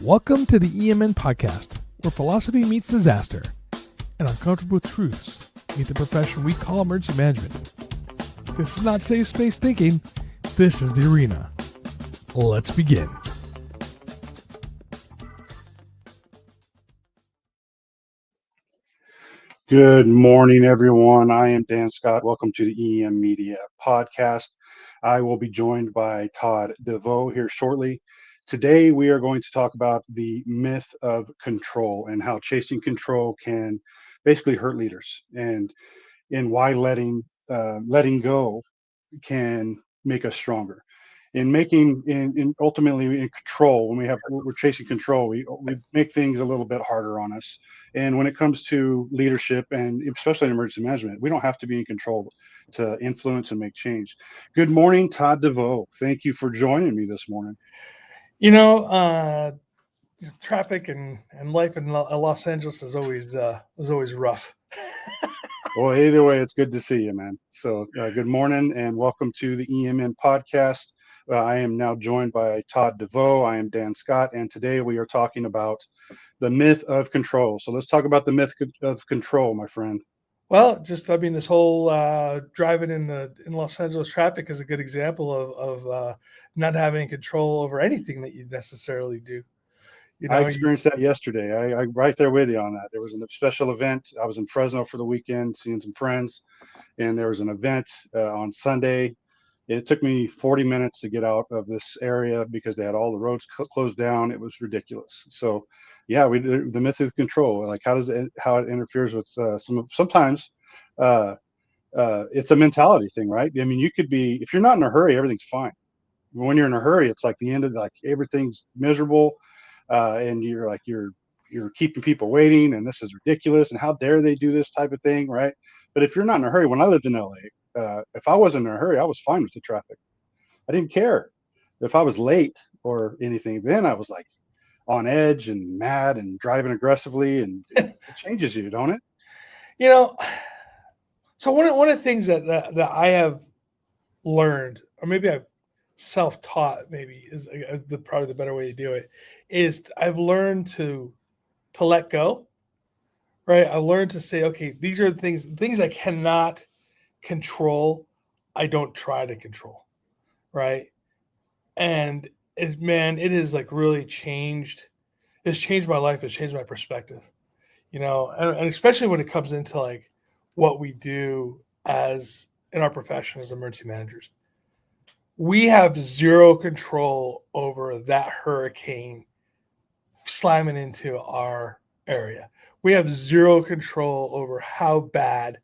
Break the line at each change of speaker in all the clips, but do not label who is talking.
Welcome to the EMN podcast, where philosophy meets disaster and uncomfortable truths meet the profession we call emergency management. This is not safe space thinking. This is the arena. Let's begin.
Good morning, everyone. I am Dan Scott. Welcome to the EM Media podcast. I will be joined by Todd, DeVoe here shortly. Today, we are going to talk about the myth of control and how chasing control can basically hurt leaders, and why letting go can make us stronger. In ultimately in control, when we're chasing control, we make things a little bit harder on us. And when it comes to leadership, and especially in emergency management, we don't have to be in control to influence and make change. Good morning, Todd DeVoe. Thank you for joining me this morning.
Traffic and life in Los Angeles is always rough.
Well, either way, it's good to see you, man. So good morning and welcome to the EMN podcast. I am now joined by Todd DeVoe. I am Dan Scott, and today we are talking about the myth of control. So let's talk about the myth of control, my friend.
Well, this whole driving in Los Angeles traffic is a good example of not having control over anything that you necessarily do.
I experienced that yesterday. I right there with you on that. There was a special event. I was in Fresno for the weekend, seeing some friends, and there was an event on Sunday. It took me 40 minutes to get out of this area because they had all the roads closed down. It was ridiculous. So, yeah, the myth of control, like how it interferes with sometimes it's a mentality thing, right? I mean, you could be, if you're not in a hurry, everything's fine. When you're in a hurry, it's like the end of, like, everything's miserable, and you're keeping people waiting, and this is ridiculous, and how dare they do this type of thing, right? But if you're not in a hurry, when I lived in LA, if I wasn't in a hurry, I was fine with the traffic. I didn't care if I was late or anything. Then I was like on edge and mad and driving aggressively, and it changes you, don't it?
So one of the things that I have learned, or maybe I've self-taught, maybe is probably the better way to do it, is I've learned to let go. Right? I learned to say, okay, these are the things I cannot control, I don't try to control, right? And it has like really changed. It's changed my life. It's changed my perspective, and especially when it comes into like what we do as in our profession as emergency managers. We have zero control over that hurricane slamming into our area. We have zero control over how bad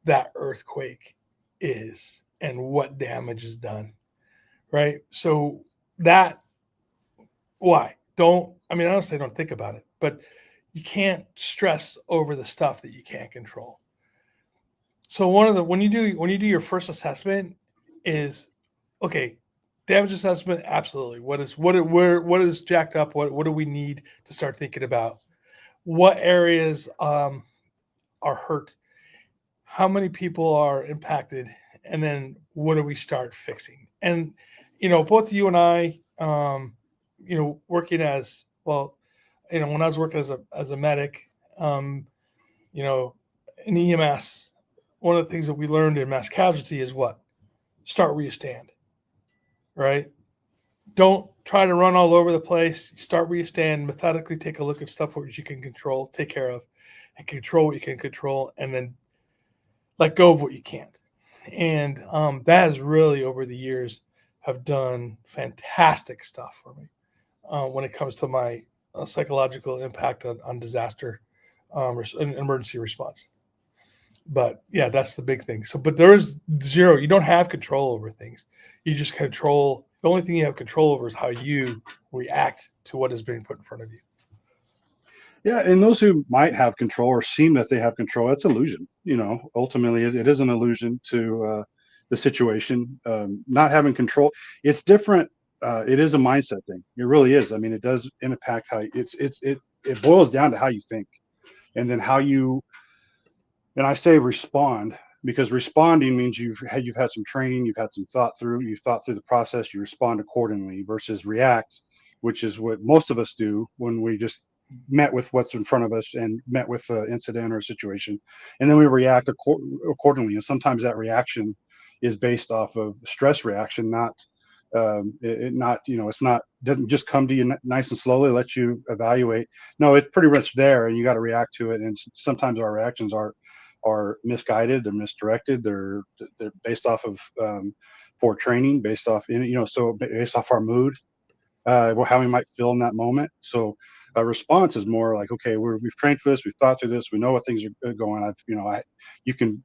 that earthquake is and what damage is done, right? So I don't say don't think about it, but you can't stress over the stuff that you can't control. So when you do your first assessment is, okay, damage assessment, absolutely. What is jacked up? What do we need to start thinking about? What areas are hurt? How many people are impacted, and then what do we start fixing? And both you and I, working as well, when I was working as a medic, in EMS, one of the things that we learned in mass casualty is what? Start where you stand, right? Don't try to run all over the place. Start where you stand, methodically take a look at stuff which you can control, take care of, and control what you can control, and then let go of what you can't. And that has really, over the years, have done fantastic stuff for me when it comes to my psychological impact on disaster and emergency response. But yeah, that's the big thing. So, but there is zero. You don't have control over things. You just control. The only thing you have control over is how you react to what is being put in front of you.
Yeah, and those who might have control or seem that they have control, it's illusion. Ultimately, it is an illusion to the situation. Not having control, it's different. It is a mindset thing. It really is. I mean, it does impact how it boils down to how you think, and then how you. And I say respond, because responding means you've had some training, you've had some thought through the process, you respond accordingly, versus react, which is what most of us do when we just met with what's in front of us and met with an incident or a situation, and then we react accordingly. And sometimes that reaction is based off of stress reaction, not not, it's not, doesn't just come to you nice and slowly, let you evaluate. No, it's pretty much there, and you got to react to it. And sometimes our reactions are misguided, they're misdirected, they're based off of poor training, based off, so based off our mood, how we might feel in that moment. So a response is more like, okay, we've trained for this, we've thought through this, we know what things are going. You can.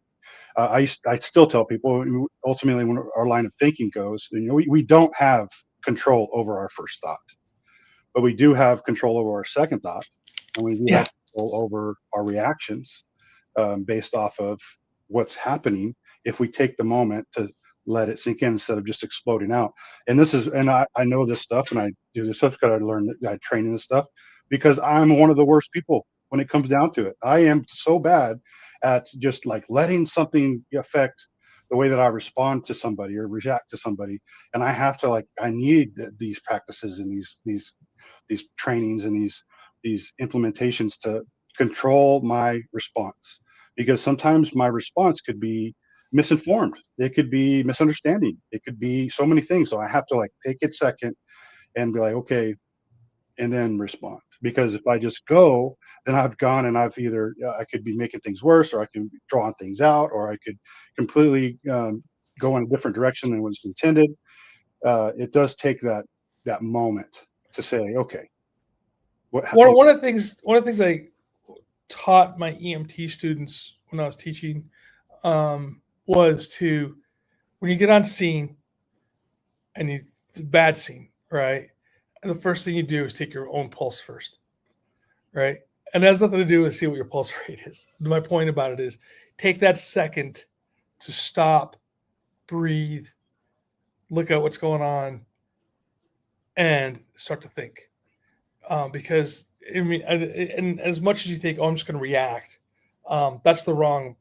I still tell people, ultimately, when our line of thinking goes, we don't have control over our first thought, but we do have control over our second thought, and we do
Yeah.
have control over our reactions, based off of what's happening. If we take the moment to let it sink in instead of just exploding out. And I know this stuff, and I do this stuff because I train in this stuff, because I'm one of the worst people when it comes down to it. I am so bad at just like letting something affect the way that I respond to somebody or react to somebody. And I have to, I need these practices and these trainings and these implementations to control my response, because sometimes my response could be misinformed, it could be misunderstanding, it could be so many things. So I have to take a second and be like, okay, and then respond. Because if I just go, then I've gone and I've either I could be making things worse, or I can be drawing things out, or I could completely go in a different direction than was intended. It does take that moment to say, okay, what
One of the things I taught my EMT students when I was teaching was to, when you get on scene and the bad scene, right? And the first thing you do is take your own pulse first, right? And that has nothing to do with see what your pulse rate is. My point about it is take that second to stop, breathe, look at what's going on, and start to think. Because I mean, and as much as you think, oh, I'm just going to react, that's the wrong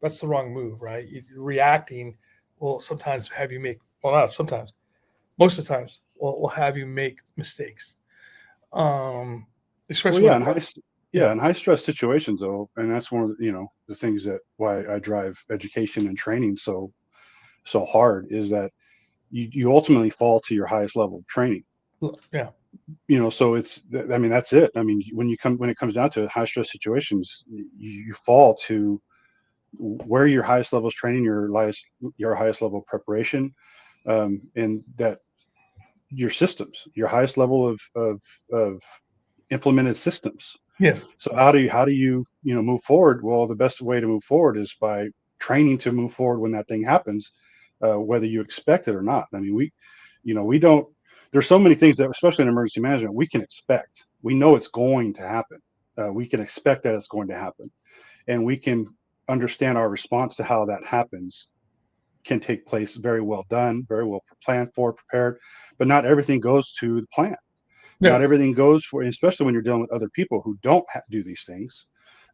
move, right? Reacting will sometimes have you make, well, not sometimes, most of the times will have you make mistakes. Especially
yeah,
when
in high stress situations, though, and that's one of the things that why I drive education and training so hard, is that you ultimately fall to your highest level of training.
yeah,
So I mean, that's it. I mean, when it comes down to it, high stress situations, you fall to where your highest level of training, your highest level of preparation, and that your systems, your highest level of implemented systems.
yes,
So how do you move forward? Well, the best way to move forward is by training to move forward when that thing happens, whether you expect it or not. I mean, we don't. There's so many things that, especially in emergency management, we can expect. We know it's going to happen. We can expect that it's going to happen, and we can understand our response to how that happens can take place very well done, very well planned for, prepared, but not everything goes to the plan.
yeah,
Not everything goes for, especially when you're dealing with other people who don't do these things,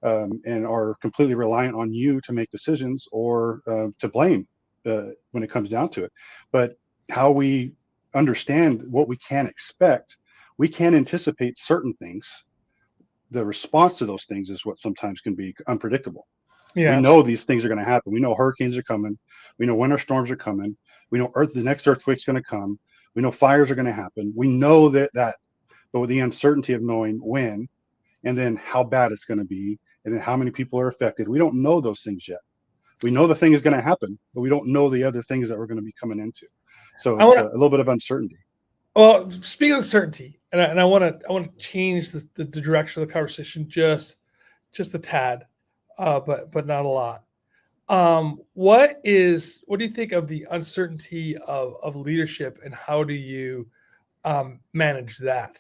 and are completely reliant on you to make decisions, or to blame, when it comes down to it. But how we understand what we can expect, we can anticipate certain things. The response to those things is what sometimes can be unpredictable. We
yeah.
know these things are going to happen. We know hurricanes are coming. We know winter storms are coming. We know the next earthquake's going to come. We know fires are going to happen. We know but with the uncertainty of knowing when, and then how bad it's going to be, and then how many people are affected, we don't know those things yet. We know the thing is going to happen, but we don't know the other things that we're going to be coming into. So
I
it's
want
a
to.
little bit of uncertainty.
Well, speaking of certainty, and I want to change the direction of the conversation just a tad, but not a lot. What do you think of the uncertainty of leadership, and how do you manage that?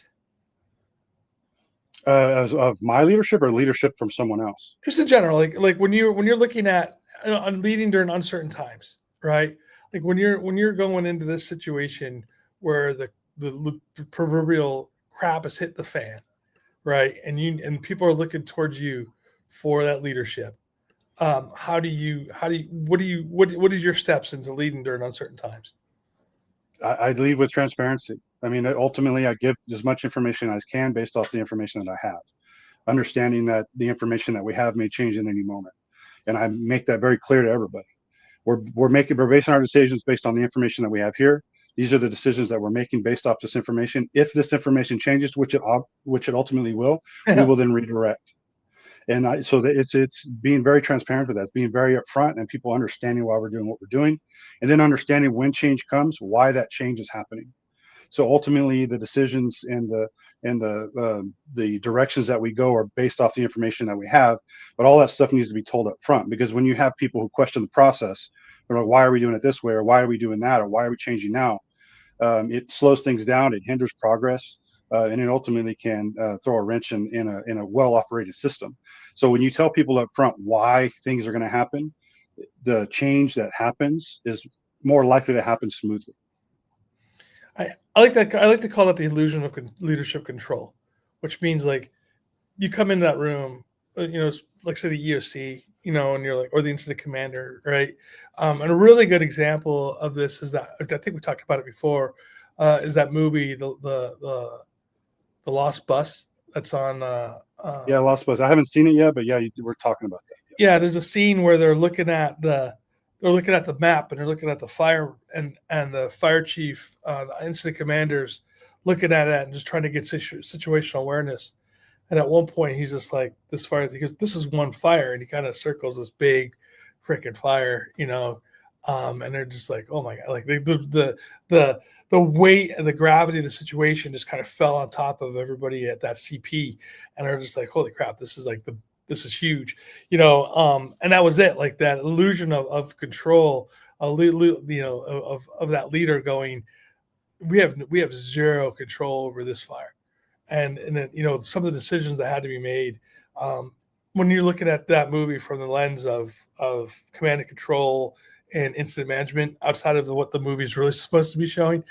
As of my leadership, or leadership from someone else?
Just in general, like when you're looking at leading during uncertain times, right? Like when you're going into this situation where the proverbial crap has hit the fan, right? And people are looking towards you for that leadership. What is your steps into leading during uncertain times?
I lead with transparency. I mean, ultimately, I give as much information as I can based off the information that I have, understanding that the information that we have may change in any moment. And I make that very clear to everybody. We're basing our decisions based on the information that we have here. These are the decisions that we're making based off this information. If this information changes, which it ultimately will, we will then redirect. And so that it's being very transparent with that, it's being very upfront, and people understanding why we're doing what we're doing, and then understanding when change comes, why that change is happening. So ultimately, the decisions and the directions that we go are based off the information that we have. But all that stuff needs to be told up front, because when you have people who question the process, they're like, "Why are we doing it this way?" or "Why are we doing that?" or "Why are we changing now?" It slows things down. It hinders progress. And it ultimately can throw a wrench in a well-operated system. So when you tell people up front why things are going to happen, the change that happens is more likely to happen smoothly.
I like that. I like to call that the illusion of leadership control, which means like you come into that room, like say the EOC, and you're like, or the incident commander, right? And a really good example of this is that I think we talked about it before. Is that movie the Lost Bus that's on?
Yeah, Lost Bus. I haven't seen it yet, but yeah, we're talking about that.
Yeah, there's a scene where they're looking at the map, and they're looking at the fire, and the fire chief, the incident commanders, looking at it and just trying to get situational awareness. And at one point, he's just like, "This fire," he goes, "This is one fire," and he kind of circles this big freaking fire, and they're just like, "Oh my god!" Like the weight and the gravity of the situation just kind of fell on top of everybody at that CP, and they're just like, "Holy crap! This is huge," and that was it. Like that illusion of control, of that leader going, "We have zero control over this fire." And then some of the decisions that had to be made, when you're looking at that movie from the lens of command and control and incident management, outside of what the movie is really supposed to be showing,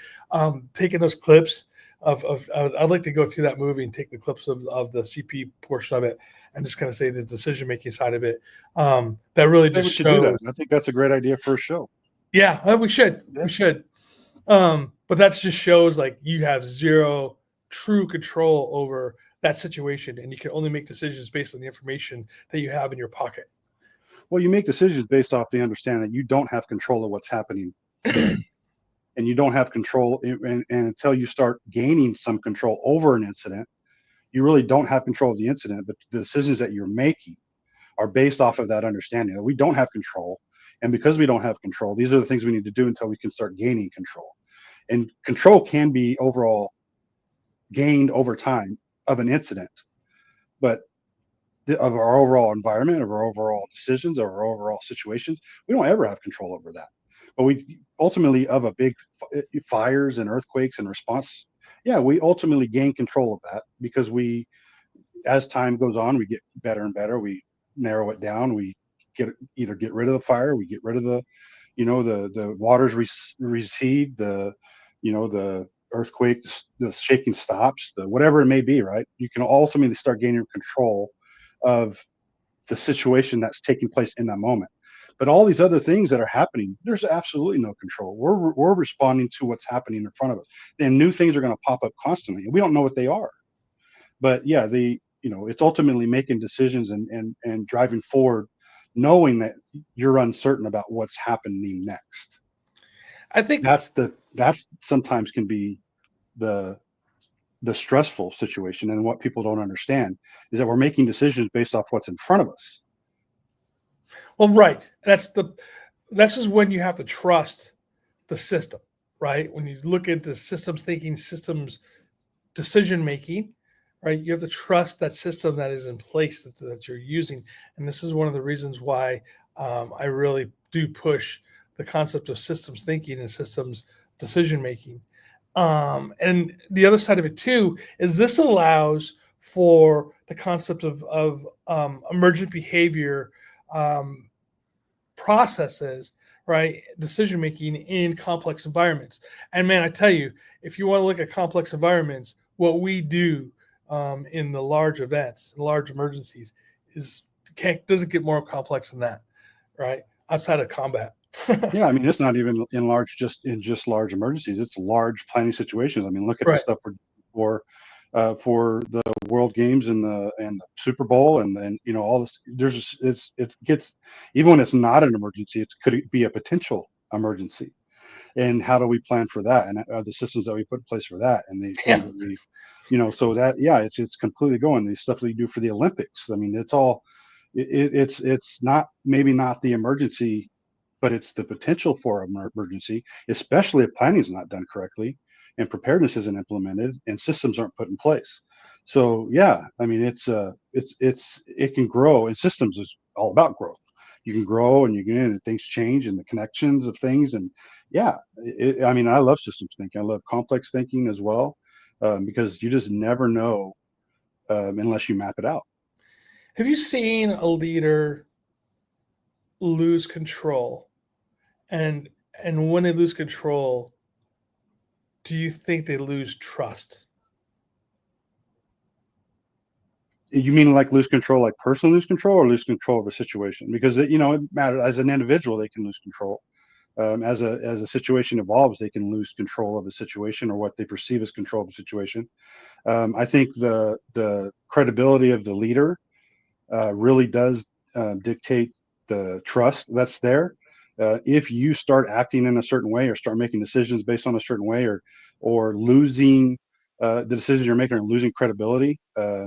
taking those clips I'd like to go through that movie and take the clips of the CP portion of it and just kind of say the decision making side of it. That really just
should do
shows.
that. I think that's a great idea for a show.
Yeah, we should.
Yeah.
We should. But that just shows like you have zero true control over that situation, and you can only make decisions based on the information that you have in your pocket.
Well, you make decisions based off the understanding that you don't have control of what's happening today. And you don't have control, and until you start gaining some control over an incident, you really don't have control of the incident, but the decisions that you're making are based off of that understanding that we don't have control. And because we don't have control, these are the things we need to do until we can start gaining control. And control can be overall gained over time of an incident, but of our overall environment, of our overall decisions, of our overall situations, we don't ever have control over that. But we ultimately, of a big fires and earthquakes and response, yeah, we ultimately gain control of that, because as time goes on, we get better and better. We narrow it down. We either get rid of the fire, we get rid of the waters recede, the earthquake, the shaking stops, whatever it may be, right? You can ultimately start gaining control of the situation that's taking place in that moment. But all these other things that are happening, there's absolutely no control. We're responding to what's happening in front of us. And new things are going to pop up constantly, and we don't know what they are. But yeah, it's ultimately making decisions and driving forward, knowing that you're uncertain about what's happening next.
I think
that's sometimes can be the stressful situation, and what people don't understand is that we're making decisions based off what's in front of us.
Well, right. This is when you have to trust the system, right? When you look into systems thinking, systems decision making, right? You have to trust that system that is in place that you're using. And this is one of the reasons why I really do push the concept of systems thinking and systems decision making. And the other side of it too is this allows for the concept of emergent behavior processes, right? Decision making in complex environments. And man, I tell you, if you want to look at complex environments, what we do in the large events, large emergencies, doesn't get more complex than that, right? Outside of combat.
Yeah, I mean, it's not even in large, just in just large emergencies. It's large planning situations. I mean, look at the
Right.
stuff for the World Games and the Super Bowl and all this. There's just, it gets, even when it's not an emergency, it could be a potential emergency. And how do we plan for that? And the systems that we put in place for that, and the
Yeah.
things that so that, yeah, it's completely going. The stuff that you do for the Olympics. I mean, it's all, it's not, maybe not the emergency, but it's the potential for an emergency, especially if planning is not done correctly and preparedness isn't implemented and systems aren't put in place. So yeah, I mean, it can grow, and systems is all about growth. You can grow and you can, and things change and the connections of things. And yeah, I mean, I love systems thinking. I love complex thinking as well, because you just never know, unless you map it out.
Have you seen a leader lose control? And when they lose control, do you think they lose trust?
You mean like lose control, like personally lose control, or lose control of a situation? Because it matters. As an individual, they can lose control. As a situation evolves, they can lose control of a situation or what they perceive as control of a situation. I think the credibility of the leader really does dictate the trust that's there. If you start acting in a certain way or start making decisions based on a certain way, or losing the decisions you're making, or losing credibility,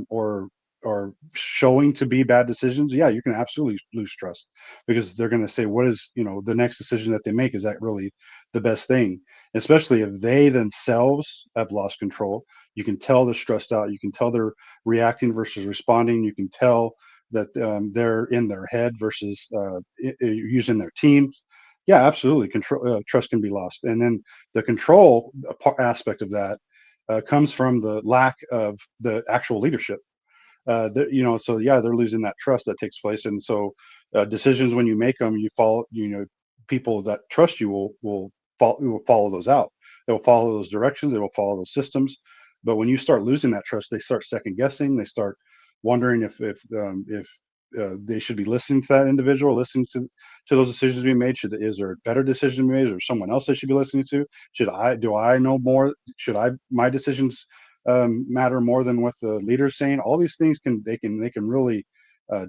or showing to be bad decisions, yeah, you can absolutely lose trust, because they're going to say, what is, the next decision that they make, is that really the best thing? Especially if they themselves have lost control. You can tell they're stressed out. You can tell they're reacting versus responding. You can tell that they're in their head versus using their teams. Yeah, absolutely. Trust can be lost, and then the control aspect of that comes from the lack of the actual leadership. So yeah, they're losing that trust that takes place, and so decisions, when you make them, you follow. People that trust you will follow those out. They'll follow those directions. They will follow those systems. But when you start losing that trust, they start second guessing. They start wondering if they should be listening to that individual, listening to those decisions being made. Is there a better decision made, or someone else they should be listening to? Do I know more? Should my decisions matter more than what the leader's saying? All these things they can really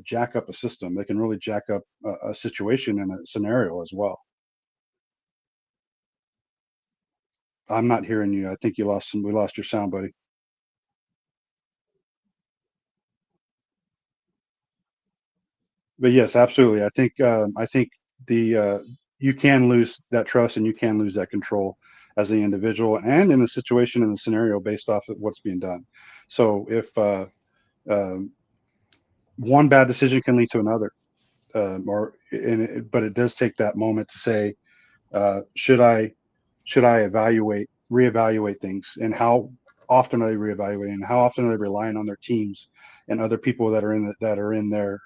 jack up a system. They can really jack up a situation and a scenario as well. I'm not hearing you. I think we lost your sound, buddy. But yes, absolutely. I think the you can lose that trust, and you can lose that control as the individual and in the situation and the scenario based off of what's being done. So if um, one bad decision can lead to another, but it does take that moment to say, should I reevaluate things, and how often are they reevaluating? How often are they relying on their teams and other people that are in their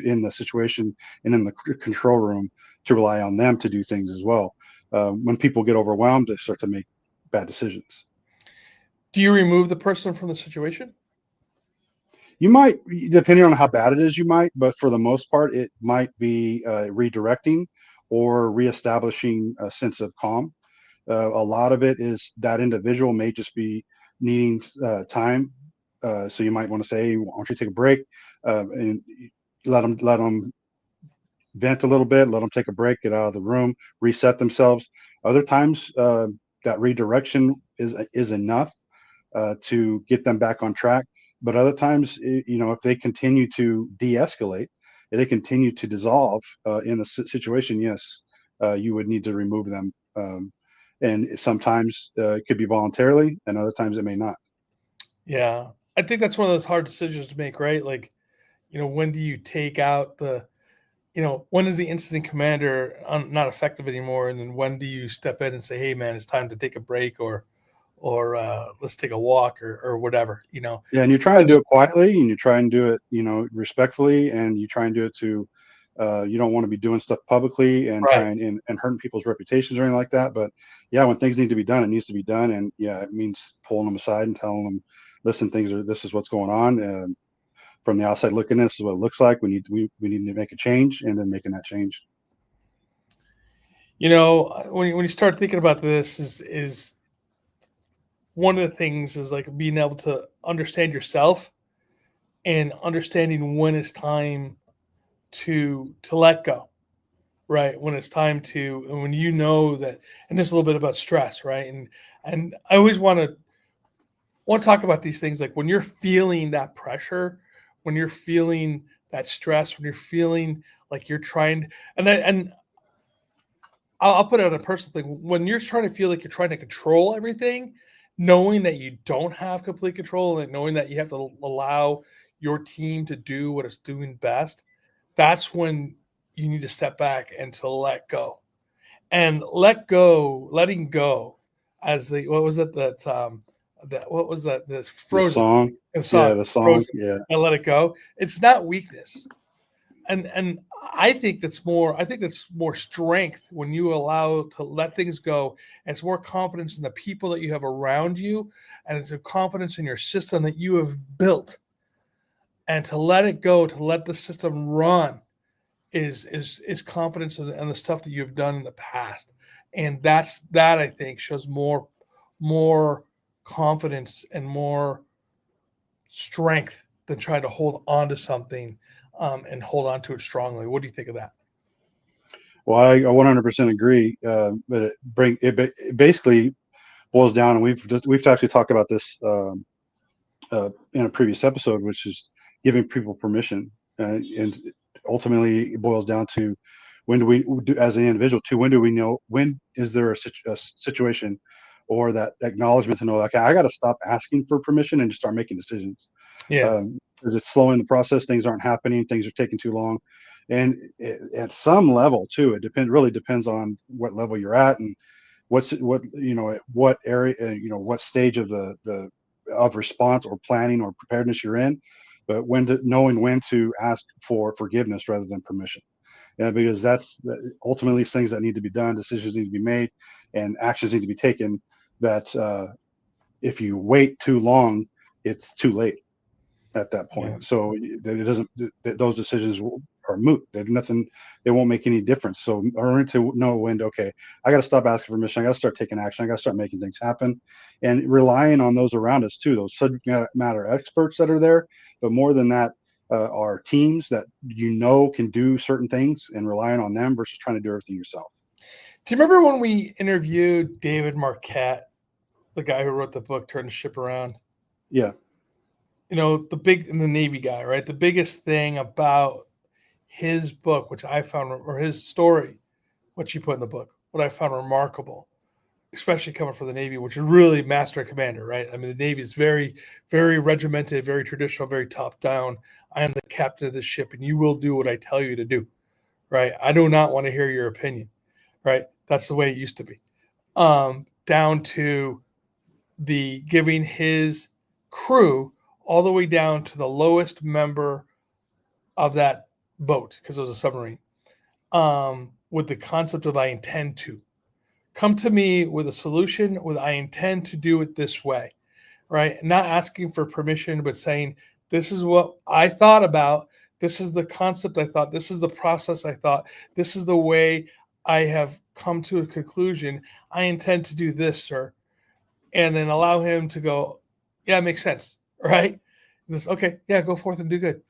in the situation and in the control room, to rely on them to do things as well? When people get overwhelmed, they start to make bad decisions.
Do you remove the person from the situation?
You might, depending on how bad it is, you might, but for the most part, it might be redirecting or reestablishing a sense of calm. A lot of it is that individual may just be needing time. So you might want to say, why don't you take a break, and let them vent a little bit, let them take a break, get out of the room, reset themselves. Other times, that redirection is enough to get them back on track. But other times, if they continue to de-escalate, if they continue to dissolve in a situation, yes, you would need to remove them. And sometimes it could be voluntarily, and other times it may not.
Yeah. I think that's one of those hard decisions to make, right? Like, when do you take out when is the incident commander not effective anymore? And then when do you step in and say, hey, man, it's time to take a break, or let's take a walk, or whatever,
Yeah, and you try and do it quietly, and you try and do it, respectfully, and you try and do it to. You don't want to be doing stuff publicly and
Right.
trying and hurting people's reputations or anything like that. But yeah, when things need to be done, it needs to be done, and yeah, it means pulling them aside and telling them, listen, this is what's going on. From the outside looking in, this is what it looks like. We need to make a change, and then making that change.
When you start thinking about this, is one of the things is like being able to understand yourself and understanding when it's time to let go, right? When it's time to, and when you know that, and this is a little bit about stress, right? And I always want to talk about these things like when you're feeling that pressure, when you're feeling that stress, when you're feeling like you're trying, and I'll put it on a personal thing. When you're trying to feel like you're trying to control everything, knowing that you don't have complete control and knowing that you have to allow your team to do what it's doing best, that's when you need to step back and to let go. And letting go as the what was it that what was that this
The
frozen
song,
the song
yeah, the song,
frozen
yeah.
and let it go. It's not weakness. And I think that's more strength when you allow to let things go. And it's more confidence in the people that you have around you, and it's a confidence in your system that you have built. And to let it go, to let the system run, is confidence in the stuff that you've done in the past. And that I think shows more confidence and more strength than trying to hold on to something, and hold on to it strongly. What do you think of that?
Well, I 100% agree. But it basically boils down, and we've actually talked about this in a previous episode, which is giving people permission, and ultimately it boils down to when do we do as an individual to when do we know when is there a situation or that acknowledgement to know, okay, I got to stop asking for permission and just start making decisions.
Yeah.
Because it's slowing the process, things aren't happening, things are taking too long, and at some level too, it really depends on what level you're at and what area, what stage of the of response or planning or preparedness you're in, but knowing when to ask for forgiveness rather than permission. Yeah, because ultimately things that need to be done, decisions need to be made, and actions need to be taken. That if you wait too long, it's too late at that point.
Yeah.
So that it doesn't those decisions are moot. They're nothing. They won't make any difference. So learn to know when to, okay, I got to stop asking for permission. I got to start taking action. I got to start making things happen, and relying on those around us too. Those subject matter experts that are there, but more than that, are teams that can do certain things, and relying on them versus trying to do everything yourself.
Do you remember when we interviewed David Marquette, the guy who wrote the book Turn the Ship Around?
Yeah,
The Navy guy, right? The biggest thing about his book, which I found, or his story, what you put in the book, what I found remarkable, especially coming from the Navy, which is really master and commander, right? I mean, the Navy is very, very regimented, very traditional, very top down. I am the captain of the ship, and you will do what I tell you to do, right? I do not want to hear your opinion, right? That's the way it used to be. Down to the giving his crew all the way down to the lowest member of that boat, because it was a submarine, with the concept of I intend to. Come to me with a solution with I intend to do it this way, right? Not asking for permission, but saying, this is what I thought about. This is the concept I thought. This is the process I thought. This is the way I have come to a conclusion. I intend to do this, sir. And then allow him to go, yeah, it makes sense, right? This, okay, yeah, go forth and do good,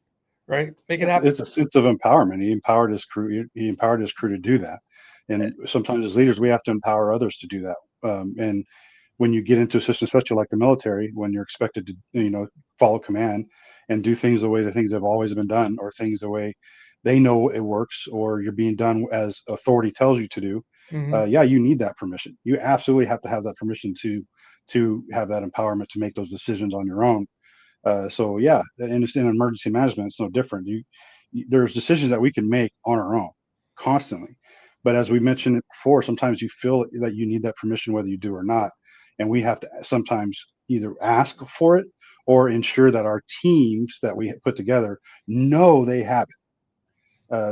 right? Make it happen.
it's a sense of empowerment. He empowered his crew. He empowered his crew to do that. And sometimes as leaders, we have to empower others to do that. And when you get into a system, especially like the military, when you're expected to, follow command and do things the way the things have always been done, or things the way they know it works, or you're being done as authority tells you to do,
Mm-hmm.
yeah, you need that permission. You absolutely have to have that permission to have that empowerment to make those decisions on your own. So yeah, and it's in emergency management, it's no different. There's decisions that we can make on our own constantly, but as we mentioned it before, sometimes you feel that you need that permission whether you do or not, and we have to sometimes either ask for it or ensure that our teams that we put together know they have it,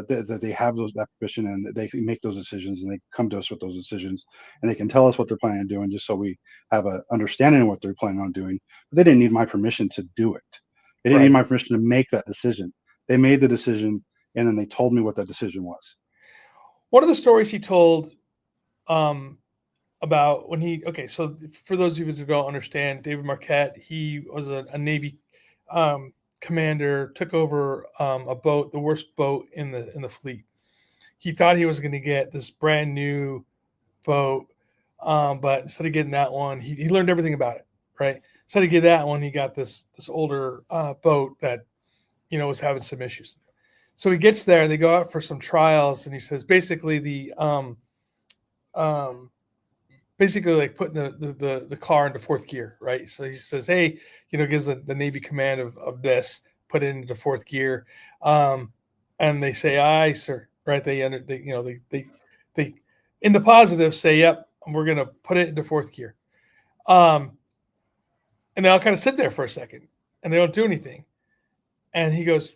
that they have that permission, and that they can make those decisions, and they come to us with those decisions, and they can tell us what they're planning on doing, just so we have a understanding of what they're planning on doing. But they didn't need my permission to do it. They didn't need
Right.
my permission to make that decision. They made the decision, and then they told me what that decision was.
One of the stories he told about when so for those of you who don't understand, David Marquette, he was a Navy commander, took over a boat, the worst boat in the fleet. He thought he was going to get this brand new boat, but instead of getting that one, he learned everything about it, right? Instead of getting that one, he got this older boat that was having some issues. So he gets there, they go out for some trials, and he says basically basically like putting the car into fourth gear, right? So he says, hey, gives the Navy command of this, put it into fourth gear, and they say, aye, sir, right? They in the positive say, yep, we're gonna put it into fourth gear, and they all kind of sit there for a second, and they don't do anything, and he goes,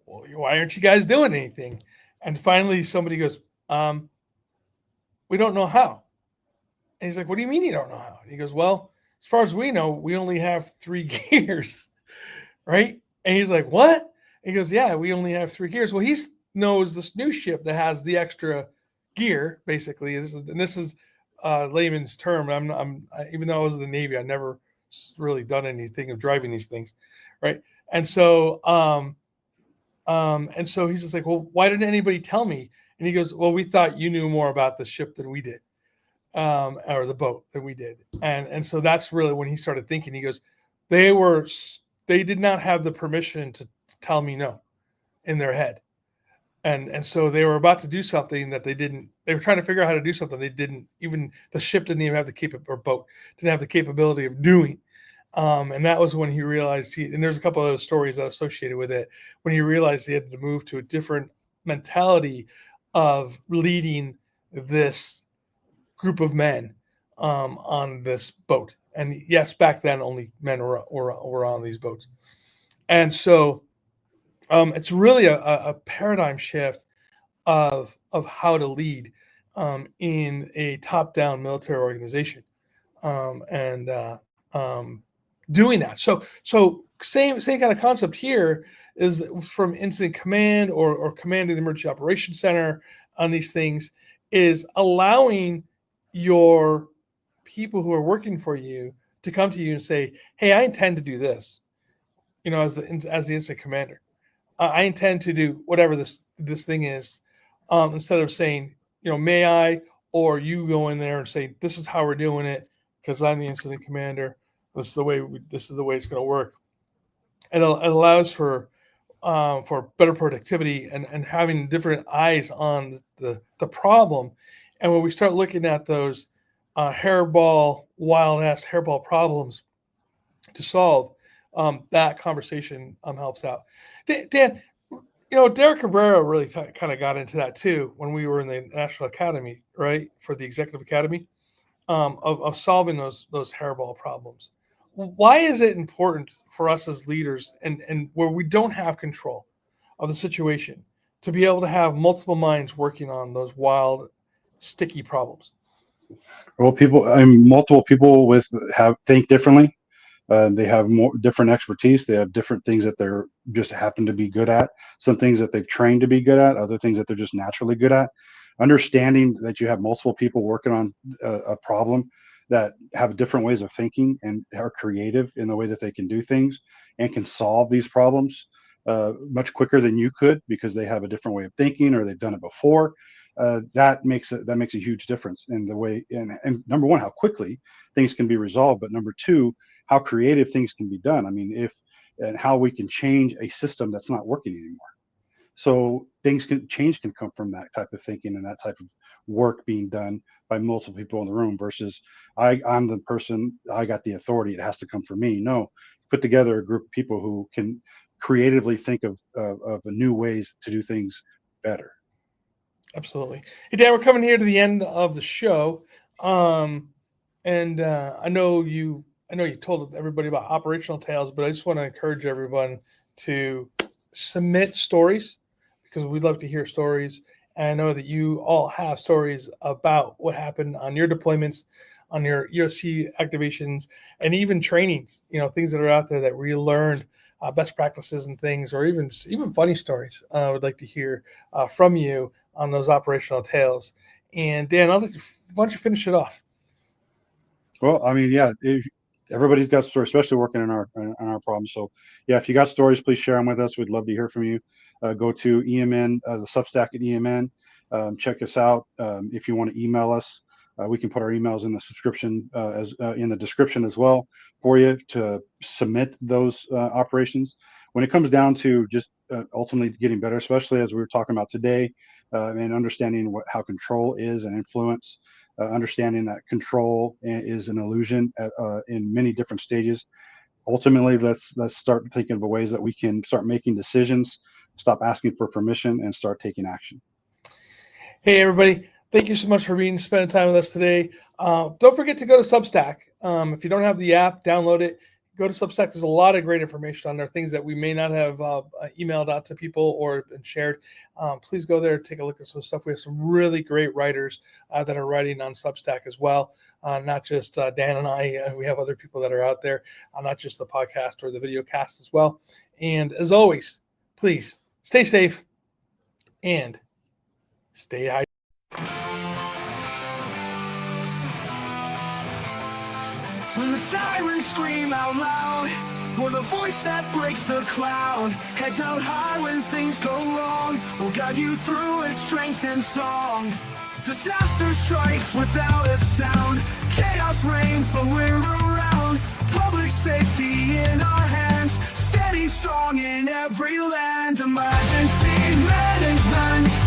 well, why aren't you guys doing anything? And finally, somebody goes, we don't know how. And he's like, what do you mean you don't know how? And he goes, well, as far as we know, we only have 3 gears, right? And he's like, what? And he goes, yeah, we only have 3 gears. Well, he knows this new ship that has the extra gear, basically. This is layman's term. Even though I was in the Navy, I never really done anything of driving these things, right? And so he's just like, well, why didn't anybody tell me? And he goes, well, we thought you knew more about the ship than we did, or the boat than we did. And so that's really when he started thinking. He goes, they did not have the permission to tell me no in their head. And so they were about to do something that they were trying to figure out how to do something they didn't even, the ship didn't even have boat didn't have the capability of doing. And that was when he realized and there's a couple of stories that are associated with it, when he realized he had to move to a different mentality of leading this group of men on this boat. And yes, back then only men were on these boats. And so it's really a paradigm shift of how to lead in a top-down military organization, and doing that. So same kind of concept here is from incident command or commanding the emergency operations center on these things, is allowing your people who are working for you to come to you and say, hey, I intend to do this, as the incident commander. I intend to do whatever this thing is, instead of saying, may I, or you go in there and say, this is how we're doing it because I'm the incident commander. This is the way it's going to work. And it allows for better productivity and having different eyes on the problem. And when we start looking at those wild-ass hairball problems to solve, that conversation helps out. Dan, Derek Cabrera really kind of got into that too when we were in the National Academy, right, for the Executive Academy, of solving those hairball problems. Why is it important for us as leaders and where we don't have control of the situation to be able to have multiple minds working on those wild, sticky problems?
Well, multiple people think differently. They have more different expertise. They have different things that they're just happen to be good at. Some things that they've trained to be good at. Other things that they're just naturally good at. Understanding that you have multiple people working on a problem that have different ways of thinking and are creative in the way that they can do things and can solve these problems much quicker than you could because they have a different way of thinking or they've done it before. That makes a huge difference in the way, and number one, how quickly things can be resolved, but number two, how creative things can be done. I mean, and how we can change a system that's not working anymore. So change can come from that type of thinking and that type of work being done by multiple people in the room versus I'm the person, I got the authority, it has to come from me. No, put together a group of people who can creatively think of new ways to do things better.
Absolutely. Hey, Dan, we're coming here to the end of the show. And I know you told everybody about operational tales, but I just want to encourage everyone to submit stories because we'd love to hear stories. And I know that you all have stories about what happened on your deployments, on your EOC activations, and even trainings, things that are out there that we learned, best practices and things, or even funny stories. I would like to hear from you on those operational tales. And Dan, why don't you finish it off?
Well, I mean, yeah, everybody's got stories, especially working on our problems. So, yeah, if you got stories, please share them with us. We'd love to hear from you. Go to EMN, the Substack at EMN. Check us out. If you want to email us, we can put our emails in the subscription as in the description as well for you to submit those operations. When it comes down to just ultimately getting better, especially as we were talking about today, and understanding how control is and influence. Understanding that control is an illusion in many different stages. Ultimately, let's start thinking of ways that we can start making decisions, stop asking for permission, and start taking action.
Hey, everybody. Thank you so much for spending time with us today. Don't forget to go to Substack. If you don't have the app, download it. Go to Substack. There's a lot of great information on there, things that we may not have emailed out to people or been shared. Please go there, take a look at some stuff. We have some really great writers that are writing on Substack as well. Not just Dan and I. We have other people that are out there, not just the podcast or the video cast as well. And as always, please stay safe and stay hydrated.
When the sirens scream out loud, or the voice that breaks the cloud, heads held high when things go wrong, will guide you through its strength and song. Disaster strikes without a sound, chaos reigns but we're around. Public safety in our hands, steady strong in every land. Emergency management.